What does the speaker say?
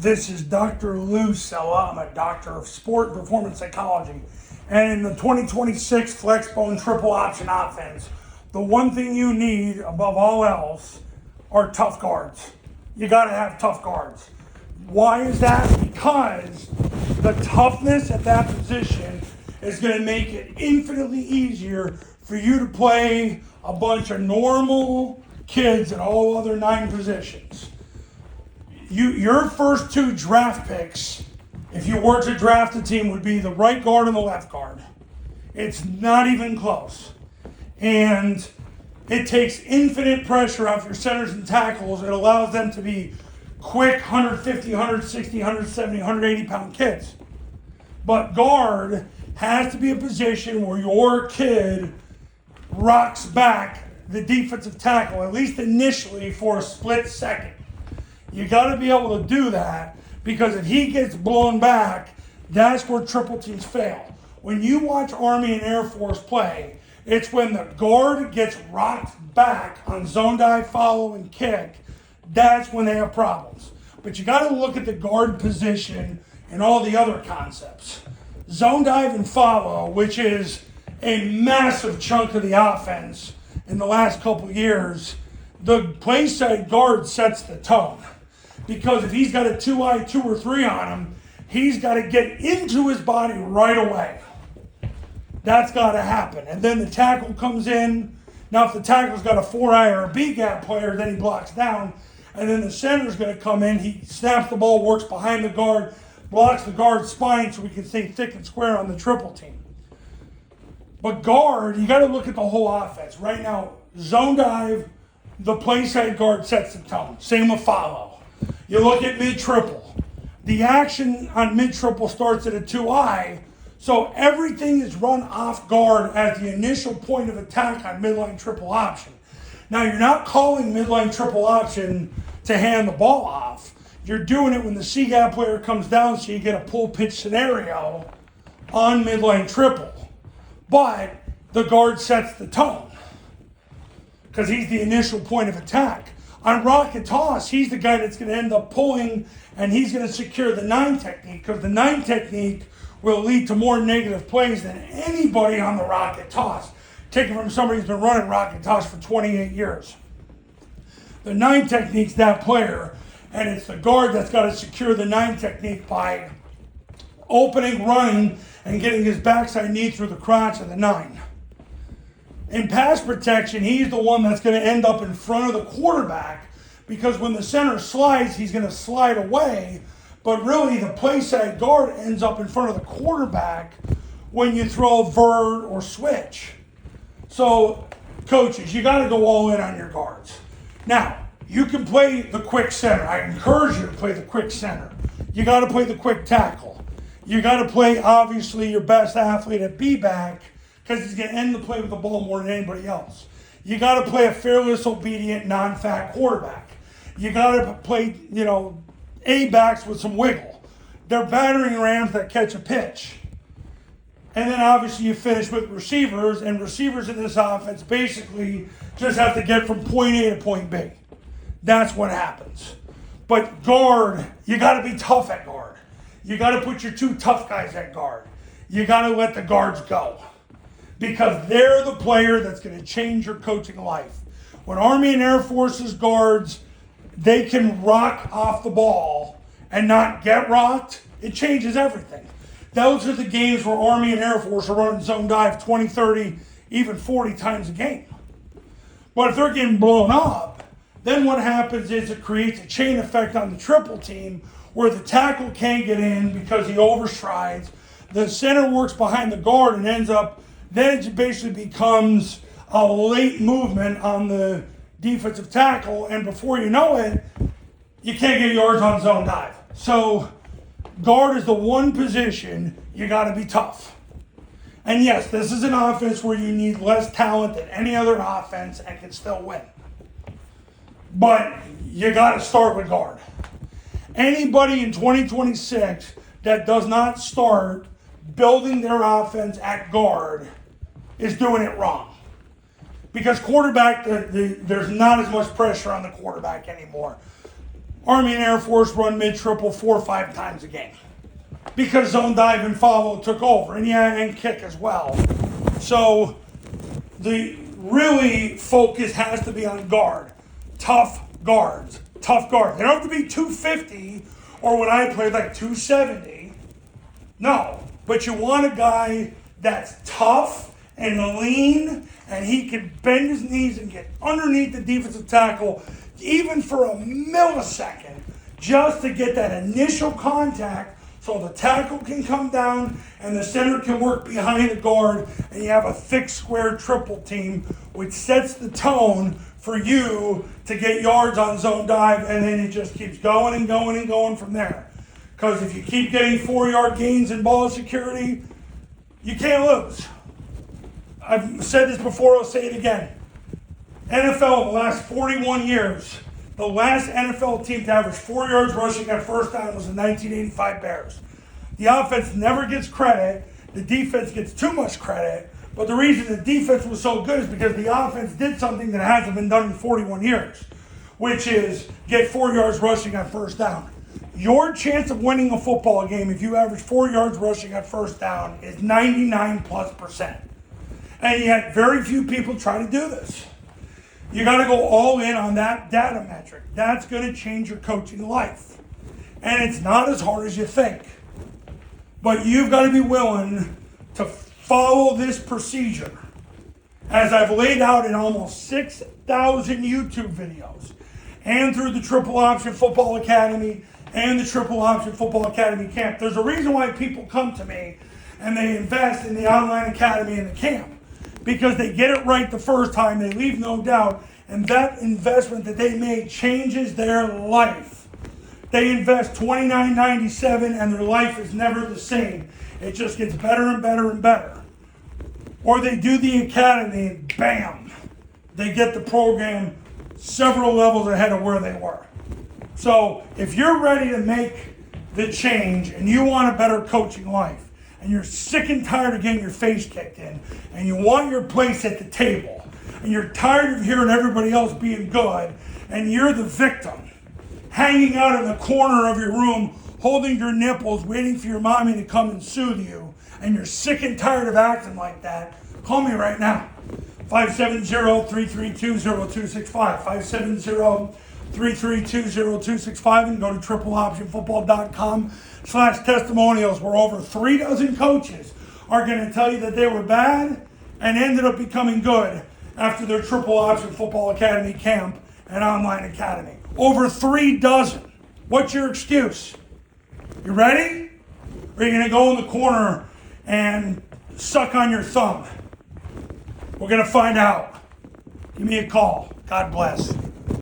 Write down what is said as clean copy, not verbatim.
This is Dr. Lou Sella. I'm a doctor of sport and performance psychology. And in the 2026 Flexbone Triple Option offense, the one thing you need above all else are tough guards. You got to have tough guards. Why is that? Because the toughness at that position is going to make it infinitely easier for you to play a bunch of normal kids at all other 9 positions. Your first 2 draft picks, if you were to draft a team, would be the right guard and the left guard. It's not even close. And it takes infinite pressure off your centers and tackles. It allows them to be quick 150, 160, 170, 180 pound kids. But guard has to be a position where your kid rocks back the defensive tackle, at least initially, for a split second. You got to be able to do that, because if he gets blown back, that's where triple teams fail. When you watch Army and Air Force play, it's when the guard gets rocked back on zone dive, follow, and kick. That's when they have problems. But you got to look at the guard position and all the other concepts. Zone dive and follow, which is a massive chunk of the offense in the last couple of years, the play side guard sets the tone. Because if he's got a 2-eye 2 or 3 on him, he's got to get into his body right away. That's got to happen. And then the tackle comes in. Now, if the tackle's got a 4-eye or a B-gap player, then he blocks down. And then the center's going to come in. He snaps the ball, works behind the guard, blocks the guard's spine so we can stay thick and square on the triple team. But guard, you got to look at the whole offense. Right now, zone dive, the play side guard sets the tone. Same with follow. You look at mid-triple. The action on mid-triple starts at a 2-eye, so everything is run off guard as the initial point of attack on midline triple option. Now, you're not calling midline triple option to hand the ball off. You're doing it when the C-gap player comes down, so you get a pull pitch scenario on midline triple. But the guard sets the tone because he's the initial point of attack. On rocket toss, he's the guy that's going to end up pulling, and he's going to secure the 9 technique, because the 9 technique will lead to more negative plays than anybody on the rocket toss. Take it from somebody who's been running rocket toss for 28 years. The 9 technique's that player, and it's the guard that's got to secure the 9 technique by opening, running, and getting his backside knee through the crotch of the 9. In pass protection, he's the one that's going to end up in front of the quarterback, because when the center slides, he's going to slide away. But really, the play side guard ends up in front of the quarterback when you throw a vert or switch. So, coaches, you got to go all in on your guards. Now, you can play the quick center. I encourage you to play the quick center. You got to play the quick tackle. You got to play, obviously, your best athlete at B-back, because he's going to end the play with the ball more than anybody else. You got to play a fearless, obedient, non-fat quarterback. You got to play, A-backs with some wiggle. They're battering rams that catch a pitch. And then obviously you finish with receivers, and receivers in this offense basically just have to get from point A to point B. That's what happens. But guard, you got to be tough at guard. You got to put your 2 tough guys at guard. You got to let the guards go, because they're the player that's going to change your coaching life. When Army and Air Force's guards, they can rock off the ball and not get rocked, it changes everything. Those are the games where Army and Air Force are running zone dive 20, 30, even 40 times a game. But if they're getting blown up, then what happens is it creates a chain effect on the triple team, where the tackle can't get in because he overstrides. The center works behind the guard and ends up, then it basically becomes a late movement on the defensive tackle, and before you know it, you can't get yards on zone dive. So guard is the one position you got to be tough. And yes, this is an offense where you need less talent than any other offense and can still win. But you got to start with guard. Anybody in 2026 that does not start building their offense at guard is doing it wrong. Because quarterback, there's not as much pressure on the quarterback anymore. Army and Air Force run mid-triple 4 or 5 times a game because zone dive and follow took over, and kick as well. So the really focus has to be on guard. Tough guards. Tough guards. They don't have to be 250 or when I played like 270. No. But you want a guy that's tough and lean and he can bend his knees and get underneath the defensive tackle even for a millisecond just to get that initial contact so the tackle can come down and the center can work behind the guard and you have a thick square triple team which sets the tone for you to get yards on zone dive, and then it just keeps going and going and going from there. Because if you keep getting 4-yard gains in ball security, you can't lose. I've said this before, I'll say it again. NFL in the last 41 years, the last NFL team to average 4 yards rushing at first down was the 1985 Bears. The offense never gets credit. The defense gets too much credit. But the reason the defense was so good is because the offense did something that hasn't been done in 41 years, which is get 4 yards rushing at first down. Your chance of winning a football game if you average 4 yards rushing at first down is 99+%. And yet very few people try to do this. You got to go all in on that data metric. That's going to change your coaching life. And it's not as hard as you think. But you've got to be willing to follow this procedure as I've laid out in almost 6,000 YouTube videos and through the Triple Option Football Academy and the Triple Option Football Academy camp. There's a reason why people come to me and they invest in the online academy and the camp, because they get it right the first time, they leave no doubt, and that investment that they made changes their life. They invest $29.97 and their life is never the same. It just gets better and better and better. Or they do the academy and bam, they get the program several levels ahead of where they were. So if you're ready to make the change and you want a better coaching life and you're sick and tired of getting your face kicked in and you want your place at the table and you're tired of hearing everybody else being good and you're the victim, hanging out in the corner of your room holding your nipples, waiting for your mommy to come and soothe you, and you're sick and tired of acting like that, call me right now. 570-332-0265. 570-332-0265 and go to tripleoptionfootball.com/testimonials where over 3 dozen coaches are going to tell you that they were bad and ended up becoming good after their Triple Option Football Academy camp and online academy. Over 3 dozen. What's your excuse? You ready? Or are you going to go in the corner and suck on your thumb? We're going to find out. Give me a call. God bless.